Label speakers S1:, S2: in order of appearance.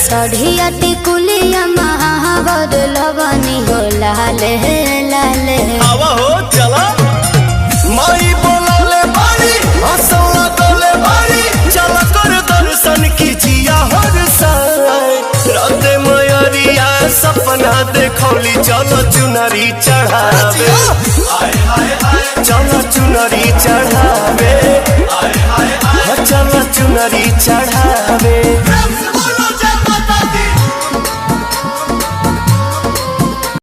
S1: सढ़िया टिकुलिया महावर लवनी हो लाले लाले
S2: आवा हो चला माई बोलाले बारी हंसला तोले बारी चला कर दर्शन कीजिया हर साय राते मयरिया सपना देखौली चलो चुनरी चढ़ावे चलो चुनरी चढ़ावे चलो चुनरी चढ़ावे।